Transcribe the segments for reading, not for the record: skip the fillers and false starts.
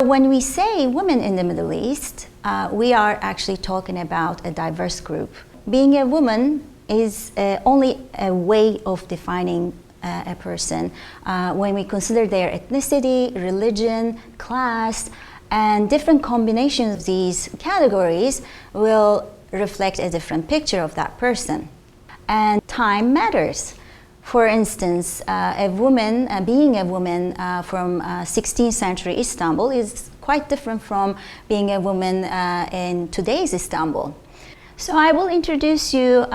when we say women in the Middle East, we are actually talking about a diverse group. Being a woman is only a way of defining a person. When we consider their ethnicity, religion, class, and different combinations of these categories will reflect a different picture of that person. And time matters. For instance, being a woman from 16th century Istanbul is quite different from being a woman in today's Istanbul. So I will introduce you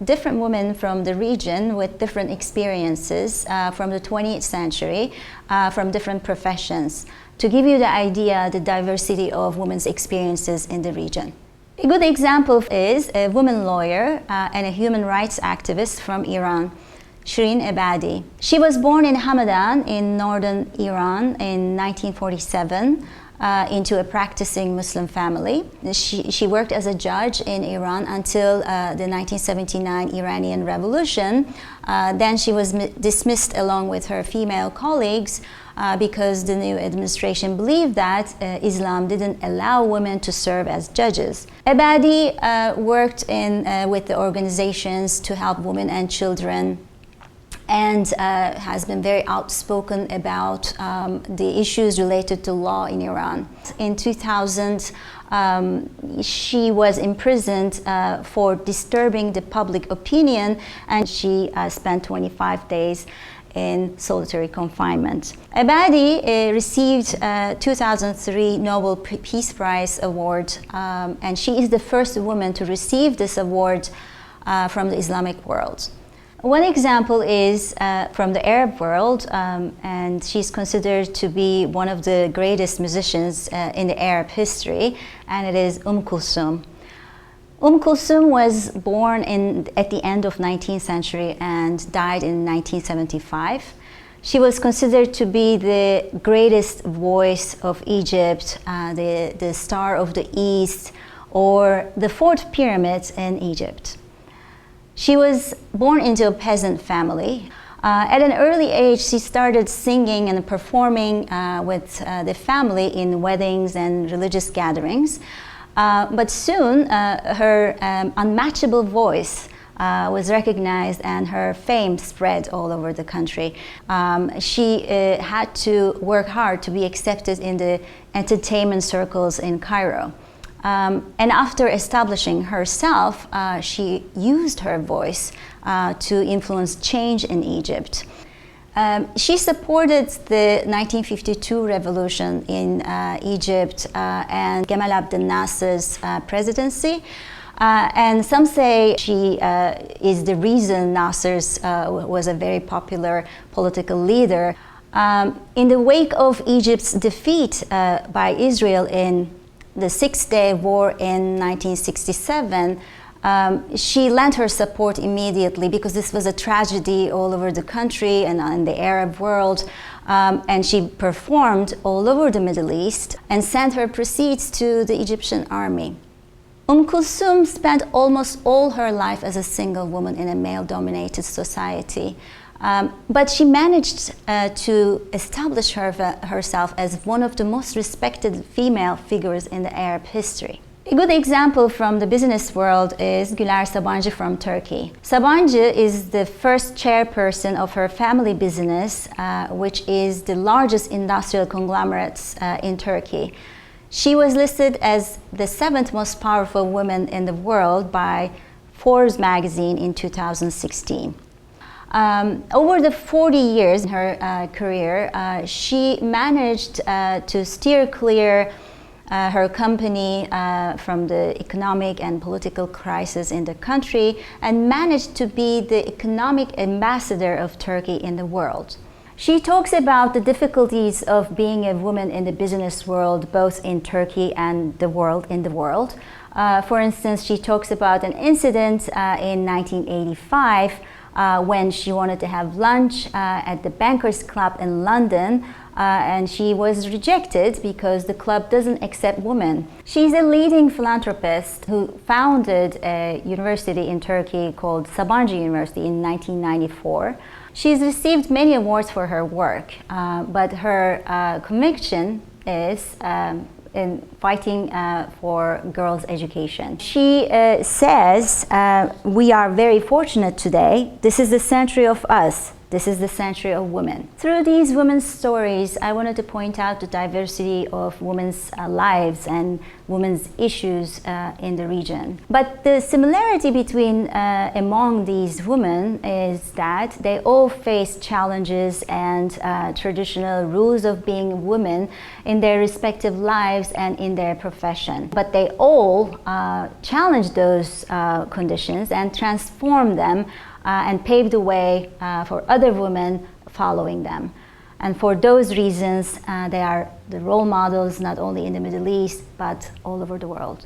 different women from the region with different experiences from the 20th century, from different professions, to give you the idea, the diversity of women's experiences in the region. A good example is a woman lawyer and a human rights activist from Iran, Shirin Ebadi. She was born in Hamadan in northern Iran in 1947 into a practicing Muslim family. She worked as a judge in Iran until the 1979 Iranian Revolution. Then she was dismissed along with her female colleagues because the new administration believed that Islam didn't allow women to serve as judges. Ebadi worked with the organizations to help women and children, and has been very outspoken about the issues related to law in Iran. In 2000, she was imprisoned for disturbing the public opinion, and she spent 25 days in solitary confinement. Ebadi received 2003 Nobel Peace Prize award, and she is the first woman to receive this award from the Islamic world. One example is from the Arab world, and she's considered to be one of the greatest musicians in the Arab history, and it is Kulthum. Kulthum was born at the end of 19th century and died in 1975. She was considered to be the greatest voice of Egypt, the Star of the East, or the fourth pyramid in Egypt. She was born into a peasant family. At an early age, she started singing and performing with the family in weddings and religious gatherings. But soon, her unmatchable voice was recognized and her fame spread all over the country. She had to work hard to be accepted in the entertainment circles in Cairo. And after establishing herself, she used her voice to influence change in Egypt. She supported the 1952 revolution in Egypt and Gamal Abdel Nasser's presidency. And some say she is the reason Nasser was a very popular political leader. In the wake of Egypt's defeat by Israel in the Six-Day War in 1967, she lent her support immediately because this was a tragedy all over the country and in the Arab world. And she performed all over the Middle East and sent her proceeds to the Egyptian army. Kulthum spent almost all her life as a single woman in a male-dominated society. But she managed to establish herself as one of the most respected female figures in the Arab history. A good example from the business world is Güler Sabancı from Turkey. Sabancı is the first chairperson of her family business, which is the largest industrial conglomerate in Turkey. She was listed as the 7th most powerful woman in the world by Forbes magazine in 2016. Over the 40 years in her career, she managed to steer clear her company from the economic and political crisis in the country and managed to be the economic ambassador of Turkey in the world. She talks about the difficulties of being a woman in the business world, both in Turkey and the world. For instance, she talks about an incident in 1985 when she wanted to have lunch at the Bankers Club in London, and she was rejected because the club doesn't accept women. She's a leading philanthropist who founded a university in Turkey called Sabancı University in 1994. She's received many awards for her work, but her conviction is in fighting for girls' education. She says, we are very fortunate today. This is the century of us. This is the century of women. Through these women's stories, I wanted to point out the diversity of women's lives and women's issues in the region. But the similarity between among these women is that they all face challenges and traditional rules of being women in their respective lives and in their profession. But they all challenge those conditions and transform them and pave the way for other women following them. And for those reasons, they are the role models not only in the Middle East, but all over the world.